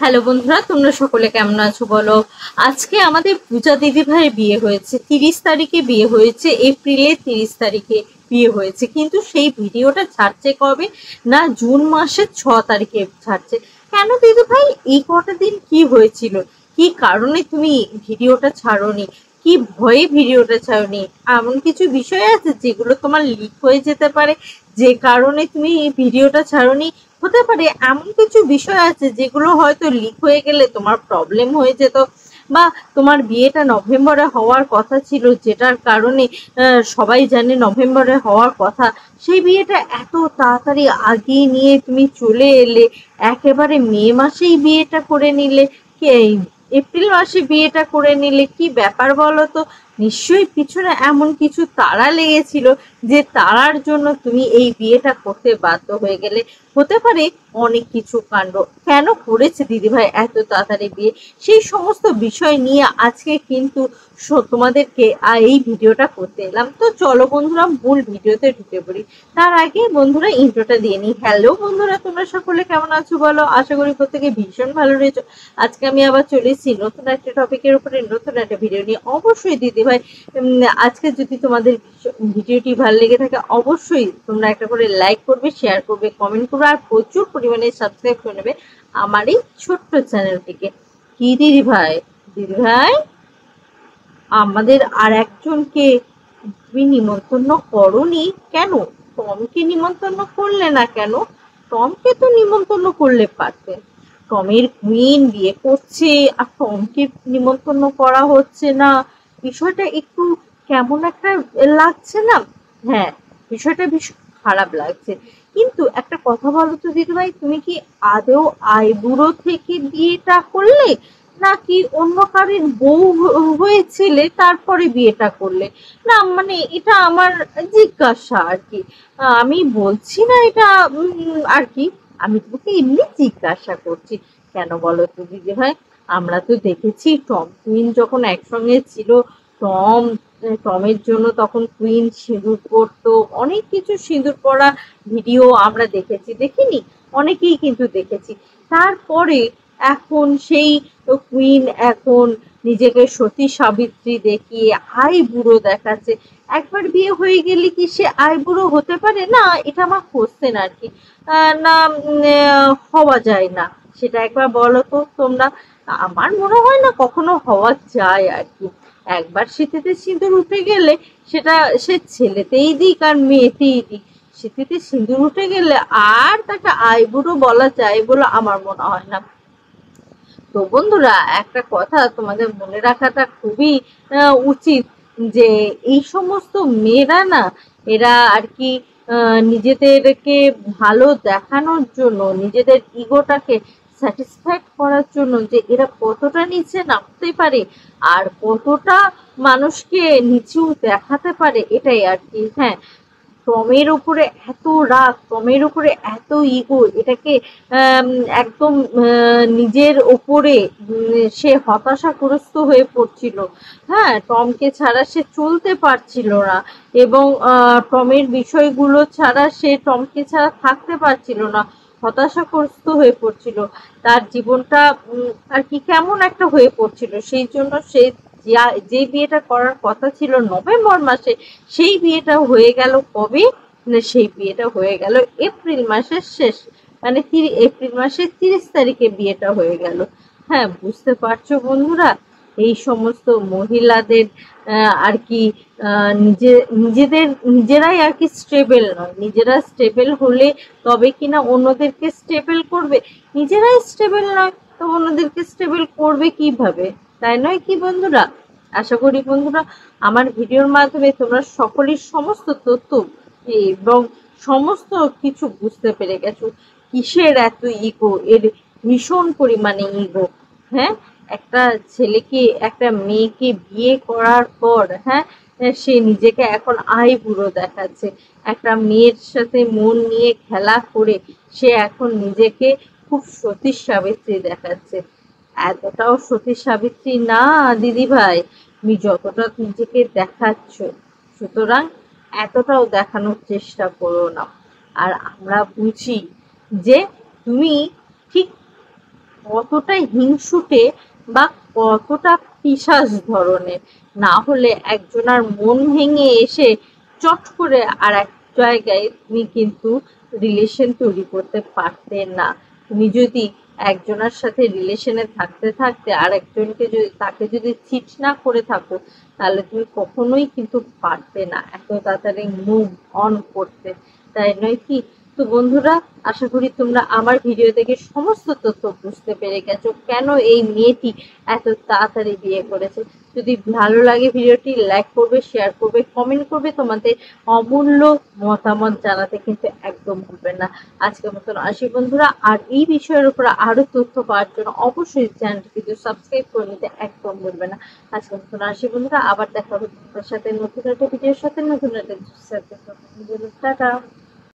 Hello বন্ধুরা, তোমরা সকলে কেমন আছো বলো। আজকে আমাদের পূজা দিদি ভাইয়ের বিয়ে হয়েছে, 30 তারিখে বিয়ে হয়েছে, এপ্রিলের 30 তারিখে বিয়ে হয়েছে। কিন্তু সেই ভিডিওটা ছাড়ছে কবে না, জুন মাসের 6 তারিখে ছাড়ছে। কেন দিদি ভাই, এই কটা দিন কি হয়েছিল, কি কারণে তুমি ভিডিওটা ছাড়োনি, কি ভয়ে ভিডিওটা ছাড়োনি? এমন কিছু বিষয় আছে যেগুলো তোমার লিক হয়ে যেতে পারে, যে কারণে তুমি ভিডিওটা ছাড়োনি। হতে পারে এমন কিছু বিষয় আছে যেগুলো হয়তো লিক হয়ে গেলে তোমার প্রবলেম হয়ে যেত, বা তোমার বিয়েটা নভেম্বরে হওয়ার কথা ছিল, যেটার কারণে সবাই জানে নভেম্বরে হওয়ার কথা, সেই বিয়েটা এত তাড়াতাড়ি আগিয়ে নিয়ে তুমি চলে এলে, একেবারে মে মাসেই বিয়েটা করে নিলে, কে এপ্রিল মাসে বিয়েটা করে নিলে, কি ব্যাপার বলো তো? নিশ্চয়ই পিছনে এমন কিছু তাড়া লেগেছিল, যে তাড়ার জন্য তুমি এই বিয়েটা করতে বাধ্য হয়ে গেলে। হতে পারে অনেক কিছু কাণ্ড। কেন করেছে দিদিভাই এত তাড়াতাড়ি বিয়ে, সেই সমস্ত বিষয় নিয়ে আজকে কিন্তু তোমাদেরকে এই ভিডিওটা করতে এলাম। তো চলো বন্ধুরা, মূল ভিডিওতে ঢুকে পড়ি। তার আগে বন্ধুরা ইন্ট্রোটা দিয়ে নিই। হ্যালো বন্ধুরা, তোমরা সকলে কেমন আছো বলো। আশা করি প্রত্যেকে ভীষণ ভালো রয়েছে। আজকে আমি আবার চলে এসেছি নতুন একটা টপিকের উপরে, নতুন একটা ভিডিও নিয়ে। অবশ্যই দিদিভাই, আজকে যদি তোমাদের ভিডিওটি ভালো লেগে থাকে, অবশ্যই তোমরা একটা করে লাইক করবে, শেয়ার করবে, কমেন্ট করবে, আর প্রচুর পরিমাণে সাবস্ক্রাইব করে নেবে আমার এই ছোট্ট চ্যানেলটিকে। কি দিদিভাই, দিদিভাই আমাদের আর একজনকে তুমি নিমন্ত্রণ করনি কেন? টমকে নিমন্ত্রণ করলে না কেন? টমকে তো নিমন্ত্রণ করলে পারতে। টমের কুইন বিয়ে করছে আর টমকে নিমন্ত্রণ করা হচ্ছে না, বিষয়টা একটু কেমন একটা লাগছে না? হ্যাঁ, বিষয়টা ভীষণ খারাপ লাগছে। কিন্তু একটা কথা বলো তো দিদিভাই, তুমি কি আদৌ আইবুড়ো থেকে বিয়েটা করলে, নাকি অন্য কারোর বউ হয়েছিলে তারপরে বিয়েটা করলে? না মানে এটা আমার জিজ্ঞাসা আর কি, আমি বলছি না এটা আর কি, আমি তোমাকে এমনি জিজ্ঞাসা করছি। কেন বলো তো দিদি ভাই, আমরা তো দেখেছি টম কুইন যখন একসঙ্গে ছিল, টম টমের জন্য তখন কুইন সিঁদুর পরতো, অনেক কিছু সিঁদুর পরা ভিডিও আমরা দেখেছি, দেখিনি? অনেকেই কিন্তু দেখেছি। তারপরে এখন সেই কুইন এখন নিজেকে সতী সাবিত্রী দেখিয়ে আইবুড়ো দেখাচ্ছে। একবার বিয়ে হয়ে গেলে কি সে আইবুড়ো হতে পারে? না, এটা আমার কোশ্চেন আর কি। না, হওয়া যায় না, সেটা একবার বলো তো তোমরা। আমার মনে হয় না কখনো হওয়া যায় আর কি। একবার সিঁথিতে সিঁদুর উঠে গেলে, সেটা সে ছেলেতেই দিক আর মেয়েতেই দিক, সিঁথিতে সিঁদুর উঠে গেলে আর তাকে আইবুড়ো বলা যায় বলে আমার মনে হয় না। তো বন্ধুরা, একটা কথা তোমাদের মনে রাখাটা খুবই উচিত, যে এই সমস্ত মেয়েরা না, এরা আর কি নিজেদেরকে ভালো দেখানোর জন্য, নিজেদের ইগোটাকে স্যাটিসফাইড করার জন্য, যে এরা কতটা নিচে নামতে পারে আর কতটা মানুষকে নিচু দেখাতে পারে, এটাই আর কি। হ্যাঁ, টমের উপরে এত রাগ, টমের উপরে এত ইগো, এটাকে একদম নিজের ওপরে সে হতাশাগ্রস্ত হয়ে পড়ছিল। হ্যাঁ, টমকে ছাড়া সে চলতে পারছিল না, এবং টমের বিষয়গুলো ছাড়া সে টমকে ছাড়া থাকতে পারছিল না, হতাশাগ্রস্ত হয়ে পড়ছিল। তার জীবনটা আর কি কেমন একটা হয়ে পড়ছিল। সেই জন্য সে যে বিয়েটা করার কথা ছিল নভেম্বর মাসে, সেই বিয়েটা হয়ে গেল কবে না, সেই বিয়েটা হয়ে গেল এপ্রিল মাসের শেষ, মানে এপ্রিল মাসের 30 তারিখে বিয়েটা হয়ে গেল। হ্যাঁ, বুঝতে পারছো বন্ধুরা, এই সমস্ত মহিলাদের আর কি নিজেরাই আর কি স্টেবল নয়। নিজেরা স্টেবল হলে তবে কিনা অন্যদেরকে স্টেবল করবে, নিজেরাই স্টেবল নয় তো অন্যদেরকে স্টেবল করবে কিভাবে? তাই নয় কি বন্ধুরা? আশা করি বন্ধুরা আমার ভিডিওর মাধ্যমে তোমরা সকলেই সমস্ত তথ্য এবং সমস্ত কিছু বুঝতে পেরে গেছো। কিসের এত ইগো, এর ভীষণ পরিমাণে ইগো। হ্যাঁ, একটা ছেলেকে, একটা মেয়েকে বিয়ে করার পর, হ্যাঁ, সে নিজেকে এখন আইবুড়ো দেখাচ্ছে। একটা মেয়ের সাথে মন নিয়ে খেলা করে সে এখন নিজেকে খুব সতী সাবিত্রী দেখাচ্ছে। এতটাও সতী সাবিত্রী না দিদি ভাই, তুমি যতটা নিজেকে দেখাচ্ছ, সুতরাং এতটাও দেখানোর চেষ্টা করো না। আর আমরা বুঝি যে তুমি ঠিক কতটা হিংসুটে বা কতটা পিশাচ ধরনের, না হলে একজনার মন ভেঙে এসে চট করে আর এক জায়গায় তুমি কিন্তু রিলেশন তৈরি করতে পারতে না। তুমি যদি একজনের সাথে রিলেশনে থাকতে থাকতে আর একজনকে যদি তাকে যদি চিট না করে থাকো, তাহলে তুমি কখনোই কিন্তু পারতে না এত তাড়াতাড়ি মুভ অন করতে, তাই নয় কি? তো বন্ধুরা, আশা করি তোমরা আমার ভিডিও থেকে সমস্ত তথ্য বুঝতে পেরে গেছো কেন এই মেয়েটি এত তাড়াতাড়ি বিয়ে করেছে। যদি ভালো লাগে ভিডিওটি লাইক করবে, শেয়ার করবে, কমেন্ট করবে, তোমাদের অমূল্য মতামত জানাতে কিন্তু একদম ভুলবে না। আজকের মতন আসি বন্ধুরা, আর এই বিষয়ের উপর আরো তথ্য পাওয়ার জন্য অবশ্যই চ্যানেলটি কিন্তু সাবস্ক্রাইব করে নিতে একদম ভুলবে না। আজকের মতন আসি বন্ধুরা, আবার দেখা হবে তোমাদের সাথে নতুন একটা ভিডিওর সাথে, নতুন একটা সাথে। টাটা।